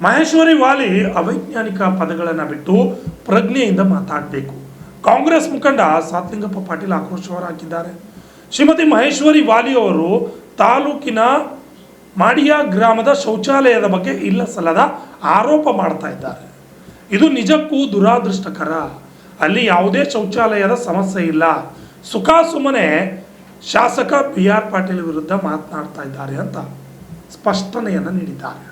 ಮಹೇಶ್ವರಿ ವಾಲಿ ಅವೈಜ್ಞಾನಿಕ ಪದಗಳನ್ನು ಬಿಟ್ಟು ಪ್ರಜ್ಞೆಯಿಂದ ಮಾತಾಡಬೇಕು. ಕಾಂಗ್ರೆಸ್ ಮುಖಂಡ ಸಾತ್ಲಿಂಗಪ್ಪ ಪಾಟೀಲ್ ಆಕ್ರೋಶ ಹೊರಹಾಕಿದ್ದಾರೆ. ಶ್ರೀಮತಿ ಮಹೇಶ್ವರಿ ವಾಲಿ ಅವರು ತಾಲೂಕಿನ ಮಾಡಿಯಾ ಗ್ರಾಮದ ಶೌಚಾಲಯದ ಬಗ್ಗೆ ಇಲ್ಲ ಸಲ್ಲದ ಆರೋಪ ಮಾಡ್ತಾ ಇದ್ದಾರೆ. ಇದು ನಿಜಕ್ಕೂ ದುರಾದೃಷ್ಟಕರ. ಅಲ್ಲಿ ಯಾವುದೇ ಶೌಚಾಲಯದ ಸಮಸ್ಯೆ ಇಲ್ಲ. ಸುಮ್ಮನೆ ಶಾಸಕ BR ಪಾಟೀಲ್ ವಿರುದ್ಧ ಮಾತನಾಡ್ತಾ ಇದ್ದಾರೆ ಅಂತ ಸ್ಪಷ್ಟನೆಯನ್ನು ನೀಡಿದ್ದಾರೆ.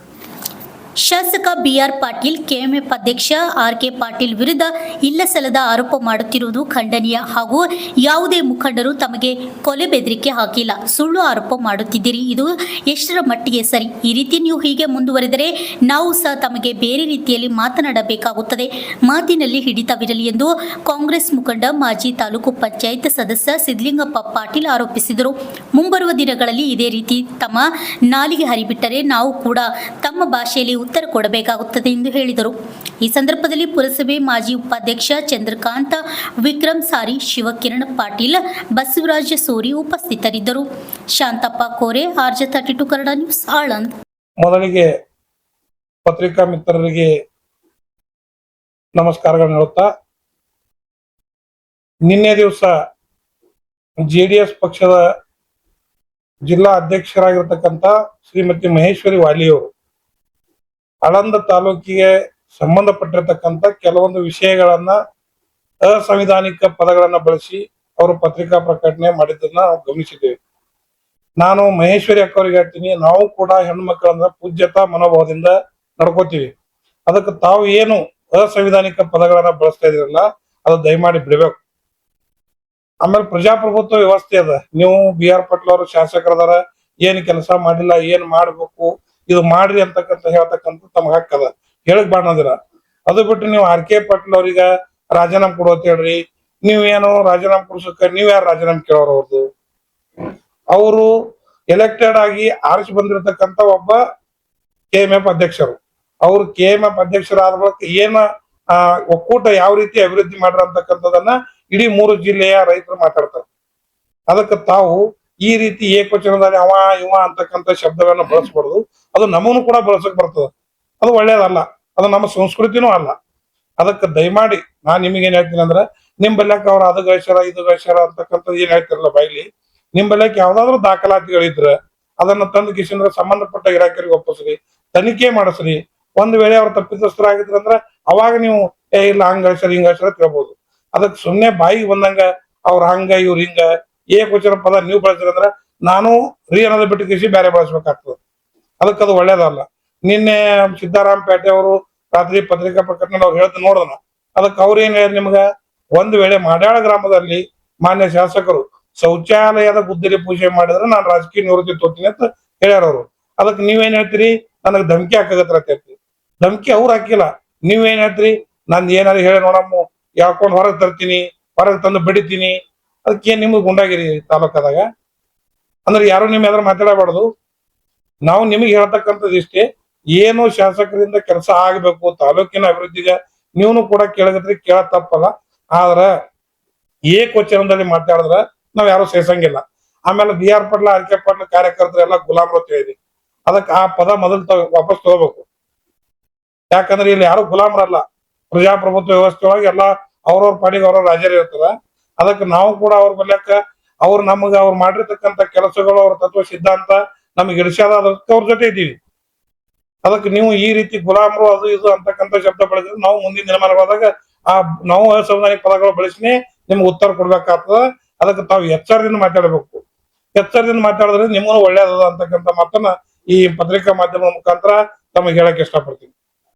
ಶಾಸಕ BR ಪಾಟೀಲ್ KMF ಅಧ್ಯಕ್ಷ RK ಪಾಟೀಲ್ ವಿರುದ್ಧ ಇಲ್ಲಸಲ್ಲದ ಆರೋಪ ಮಾಡುತ್ತಿರುವುದು ಖಂಡನೀಯ ಹಾಗೂ ಯಾವುದೇ ಮುಖಂಡರು ತಮಗೆ ಕೊಲೆ ಬೆದರಿಕೆ ಹಾಕಿಲ್ಲ, ಸುಳ್ಳು ಆರೋಪ ಮಾಡುತ್ತಿದ್ದೀರಿ. ಇದು ಎಷ್ಟರ ಮಟ್ಟಿಗೆ ಸರಿ? ಈ ರೀತಿ ನೀವು ಹೀಗೆ ಮುಂದುವರೆದರೆ ನಾವು ಸಹ ತಮಗೆ ಬೇರೆ ರೀತಿಯಲ್ಲಿ ಮಾತನಾಡಬೇಕಾಗುತ್ತದೆ. ಮಾತಿನಲ್ಲಿ ಹಿಡಿತವಿರಲಿ ಎಂದು ಕಾಂಗ್ರೆಸ್ ಮುಖಂಡ ಮಾಜಿ ತಾಲೂಕು ಪಂಚಾಯತ್ ಸದಸ್ಯ ಸಿದ್ಲಿಂಗಪ್ಪ ಪಾಟೀಲ್ ಆರೋಪಿಸಿದರು. ಮುಂಬರುವ ದಿನಗಳಲ್ಲಿ ಇದೇ ರೀತಿ ತಮ್ಮ ನಾಲಿಗೆ ಹರಿಬಿಟ್ಟರೆ ನಾವು ಕೂಡ ತಮ್ಮ ಭಾಷೆಯಲ್ಲಿ ಉತ್ತರ ಕೊಡಬೇಕಾಗುತ್ತದೆ ಎಂದು ಹೇಳಿದರು. ಈ ಸಂದರ್ಭದಲ್ಲಿ ಪುರಸಭೆ ಮಾಜಿ ಉಪಾಧ್ಯಕ್ಷ ಚಂದ್ರಕಾಂತ, ವಿಕ್ರಮ್ ಸಾರಿ, ಶಿವಕಿರಣ್ ಪಾಟೀಲ್, ಬಸವರಾಜ ಸೋರಿ ಉಪಸ್ಥಿತರಿದ್ದರು. ಶಾಂತಪ್ಪ ಕೋರೆ, RJ32 ಕನ್ನಡ ನ್ಯೂಸ್, ಆಳಂದ್. ಮೊದಲಿಗೆ ಪತ್ರಿಕಾ ಮಿತ್ರರಿಗೆ ನಮಸ್ಕಾರಗಳನ್ನು ಹೇಳುತ್ತಾ, ನಿನ್ನೆ ದಿವಸ JDS ಪಕ್ಷದ ಜಿಲ್ಲಾ ಅಧ್ಯಕ್ಷರಾಗಿರ್ತಕ್ಕಂಥ ಶ್ರೀಮತಿ ಮಹೇಶ್ವರಿ ವಾಲಿಯವರು ಆಳಂದ ತಾಲೂಕಿಗೆ ಸಂಬಂಧಪಟ್ಟಿರತಕ್ಕಂಥ ಕೆಲವೊಂದು ವಿಷಯಗಳನ್ನ ಅಸಂವಿಧಾನಿಕ ಪದಗಳನ್ನ ಬಳಸಿ ಅವರು ಪತ್ರಿಕಾ ಪ್ರಕಟಣೆ ಮಾಡಿದ್ದನ್ನ ನಾವು ಗಮನಿಸಿದ್ದೇವೆ. ನಾನು ಮಹೇಶ್ವರಿ ಅಕ್ಕವರಿಗೆ ಹೇಳ್ತೀನಿ, ನಾವು ಕೂಡ ಹೆಣ್ಣು ಮಕ್ಕಳನ್ನ ಪೂಜ್ಯತಾ ಮನೋಭಾವದಿಂದ ನಡ್ಕೋತೀವಿ. ಅದಕ್ಕೆ ತಾವು ಏನು ಅಸಂವಿಧಾನಿಕ ಪದಗಳನ್ನ ಬಳಸ್ತಾ ಇದ್ರಲ್ಲ, ಅದು ದಯಮಾಡಿ ಬಿಡಬೇಕು. ಆಮೇಲೆ ಪ್ರಜಾಪ್ರಭುತ್ವ ವ್ಯವಸ್ಥೆ ಅದ. ನೀವು BR ಪಾಟೀಲ್ ಅವರು ಶಾಸಕರದಾರ, ಏನ್ ಕೆಲಸ ಮಾಡಿಲ್ಲ, ಏನ್ ಮಾಡ್ಬೇಕು, ಇದು ಮಾಡ್ರಿ ಅಂತಕ್ಕಂತ ಹೇಳ್ತಕ್ಕಂಥ ತಮ್ಗೆ ಹಕ್ಕದ, ಹೇಳಕ್ ಬಾಣದಿರ. ಅದು ಬಿಟ್ಟು ನೀವು RK ಪಾಟೀಲ್ ಅವ್ರಿಗೆ ರಾಜೀನಾಮೆ ಕೊಡು ಅಂತ ಹೇಳ್ರಿ. ನೀವೇನು ರಾಜೀನಾಮೆ ಕೊಡ್ಸಕ್ಕ ನೀವ್ ಯಾರು ರಾಜೀನಾಮೆ ಕೇಳೋರು? ಅವ್ರದ್ದು ಅವರು ಎಲೆಕ್ಟೆಡ್ ಆಗಿ ಆರಿಸಿ ಬಂದಿರತಕ್ಕಂತ ಒಬ್ಬ KMF ಅಧ್ಯಕ್ಷರು. ಅವ್ರು KMF ಅಧ್ಯಕ್ಷರಾದ ಬಳಿಕ ಏನ ಒಕ್ಕೂಟ ಯಾವ ರೀತಿ ಅಭಿವೃದ್ಧಿ ಮಾಡ್ರ ಅಂತಕ್ಕಂಥದನ್ನ ಇಡೀ 3 ಜಿಲ್ಲೆಯ ರೈತರು ಮಾತಾಡ್ತಾರೆ. ಅದಕ್ಕೆ ತಾವು ಈ ರೀತಿ ಏಕವಚನದಲ್ಲಿ ಅವ ಇವ ಅಂತಕ್ಕಂಥ ಶಬ್ದಗಳನ್ನ ಬಳಸಬಾರ್ದು. ಅದು ನಮ್ಮನ್ನು ಕೂಡ ಬಳಸಕ್ ಬರ್ತದ, ಅದು ಒಳ್ಳೇದಲ್ಲ, ಅದು ನಮ್ಮ ಸಂಸ್ಕೃತಿನೂ ಅಲ್ಲ. ಅದಕ್ಕೆ ದಯಮಾಡಿ ನಾನ್ ನಿಮಗೇನ್ ಹೇಳ್ತೀನಿ ಅಂದ್ರೆ, ನಿಮ್ ಬಲ್ಯಕ್ ಅವ್ರ ಅದು ಗಳಿಸ್ಯಾರ ಇದು ಗಳಿಸ್ಯಾರ ಅಂತಕ್ಕಂಥದ್ದು ಏನ್ ಹೇಳ್ತಿರಲ್ಲ ಬಾಯ್ಲಿ, ನಿಮ್ ಬಲ್ಯಕ್ ಯಾವ್ದಾದ್ರು ದಾಖಲಾತಿಗಳಿದ್ರೆ ಅದನ್ನ ತಂದು ಕಿಸಿಂದ್ರ ಸಂಬಂಧಪಟ್ಟ ಇಲಾಖೆಗೆ ಒಪ್ಪಿಸ್ರಿ, ತನಿಖೆ ಮಾಡಿಸ್ರಿ. ಒಂದ್ ವೇಳೆ ಅವ್ರ ತಪ್ಪಿತಸ್ಥರಾಗಿದ್ರಂದ್ರ ಅವಾಗ ನೀವು ಇಲ್ಲ ಹಂಗ ಗಳಿಸ್ಯಾರ ಹಿಂಗ ಗಳಿಸ್ಯಾರ ತಿಳ್ಬೋದು. ಅದಕ್ಕೆ ಸುಮ್ನೆ ಬಾಯಿಗೆ ಬಂದಂಗ ಅವ್ರ ಹಂಗ ಇವ್ರ ಹಿಂಗ ಏಕವಚನ ಪದ ನೀವು ಬಳಸಿರಂದ್ರ ನಾನು ಅನ್ನೋದು ಬಿಟ್ಟು ಕಿಸಿ ಬೇರೆ ಬಳಸ್ಬೇಕಾಗ್ತದೆ. ಅದಕ್ಕೆ ಅದು ಒಳ್ಳೇದಲ್ಲ. ನಿನ್ನೆ ಸಿದ್ದರಾಮ ಪೇಟೆ ಅವರು ರಾತ್ರಿ ಪತ್ರಿಕಾ ಪ್ರಕಟಣೆ ಅವ್ರು ಹೇಳ್ದು ನೋಡೋಣ. ಅದಕ್ಕೆ ಅವ್ರು ಏನ್ ಹೇಳಿದ್ರು ನಿಮ್ಗ, ಒಂದ್ ವೇಳೆ ಮಾಡ್ಯಾಳ ಗ್ರಾಮದಲ್ಲಿ ಮಾನ್ಯ ಶಾಸಕರು ಶೌಚಾಲಯದ ಗುದ್ದಲಿ ಪೂಜೆ ಮಾಡಿದ್ರೆ ನಾನು ರಾಜಕೀಯ ನಿವೃತ್ತಿ ತೋತೀನಿ ಅಂತ ಹೇಳ್ಯಾರ ಅವರು. ಅದಕ್ಕೆ ನೀವೇನ್ ಹೇಳ್ತೀರಿ, ನನಗ್ ಧಮಕಿ ಹಾಕಗತ್ರ ಅಂತ ಹೇಳ್ತೀರಿ. ಧಮಕಿ ಅವ್ರು ಹಾಕಿಲ್ಲ, ನೀವೇನ್ ಹೇಳ್ತೀರಿ, ನಂದು ಏನಾದ್ರು ಹೇಳಿ ನೋಡಮ್ಮ ಯಾಕೊಂಡ್ ಹೊರಗೆ ತರ್ತೀನಿ, ಹೊರಗೆ ತಂದು ಬಡಿತೀನಿ. ಅದಕ್ಕೆ ನಿಮ್ಗೆ ಗುಂಡಾಗಿರಿ ತಾಲೂಕದಾಗ ಅಂದ್ರೆ ಯಾರು ನಿಮ್ ಎದ್ರ ಮಾತಾಡಬಾರ್ದು. ನಾವು ನಿಮಗೆ ಹೇಳ್ತಕ್ಕಂಥದ್ದು ಇಷ್ಟೇ, ಏನು ಶಾಸಕರಿಂದ ಕೆಲಸ ಆಗ್ಬೇಕು ತಾಲೂಕಿನ ಅಭಿವೃದ್ಧಿಗೆ ನೀವು ಕೂಡ ಕೇಳಗತ್ರಿ, ಕೇಳ ತಪ್ಪಲ್ಲ. ಆದ್ರ ಏಕವಚನದಲ್ಲಿ ಮಾತಾಡಿದ್ರ ನಾವ್ ಯಾರು ಸೇಸಂಗಿಲ್ಲ. ಆಮೇಲೆ BR ಪಾಟೀಲ್ RK ಪಾಟೀಲ್ ಕಾರ್ಯಕರ್ತರು ಎಲ್ಲ ಗುಲಾಮರು ಹೇಳಿದ್ರಿ. ಅದಕ್ಕೆ ಆ ಪದ ಮೊದಲು ವಾಪಸ್ ತಗೋಬೇಕು. ಯಾಕಂದ್ರೆ ಇಲ್ಲಿ ಯಾರು ಗುಲಾಮರಲ್ಲ. ಪ್ರಜಾಪ್ರಭುತ್ವ ವ್ಯವಸ್ಥೆ ಒಳಗೆ ಎಲ್ಲ ಅವ್ರವ್ರ ಪಾಡಿಗೆ ಅವ್ರವ್ರ ರಾಜರು ಇರ್ತಾರ. ಅದಕ್ಕೆ ನಾವು ಕೂಡ ಅವ್ರ ಬಲ್ಯಕ್ಕ ಅವ್ರು ನಮ್ಗೆ ಅವ್ರು ಮಾಡಿರ್ತಕ್ಕಂಥ ಕೆಲಸಗಳು, ಅವ್ರ ತತ್ವ ಸಿದ್ಧಾಂತ ನಮ್ಗೆ ಇಳಿಸ್ಯಾದ, ಅದಕ್ಕೆ ಅವ್ರ ಜೊತೆ ಇದ್ದೀವಿ. ಅದಕ್ಕೆ ನೀವು ಈ ರೀತಿ ಗುಲಾಮರು ಅದು ಇದು ಅಂತಕ್ಕಂಥ ಶಬ್ದ ಬಳಸಿದ್ರೆ ನಾವು ಮುಂದಿನ ದಿನಮಾನಗಳಾದಾಗ ನಾವು ಅಸಂವಿಧಾನಿಕ ಪದಗಳು ಬಳಸಿನೇ ನಿಮ್ಗೆ ಉತ್ತರ ಕೊಡ್ಬೇಕಾಗ್ತದ. ಅದಕ್ಕೆ ತಾವು ಎಚ್ಚರದಿಂದ ಮಾತಾಡಬೇಕು. ಎಚ್ಚರದಿಂದ ಮಾತಾಡಿದ್ರೆ ನಿಮಗೂ ಒಳ್ಳೇದದ ಅಂತಕ್ಕಂಥ ಮಾತನ್ನ ಈ ಪತ್ರಿಕಾ ಮಾಧ್ಯಮದ ಮುಖಾಂತರ ತಮಗೆ ಹೇಳಕ್ ಇಷ್ಟಪಡ್ತೀನಿ.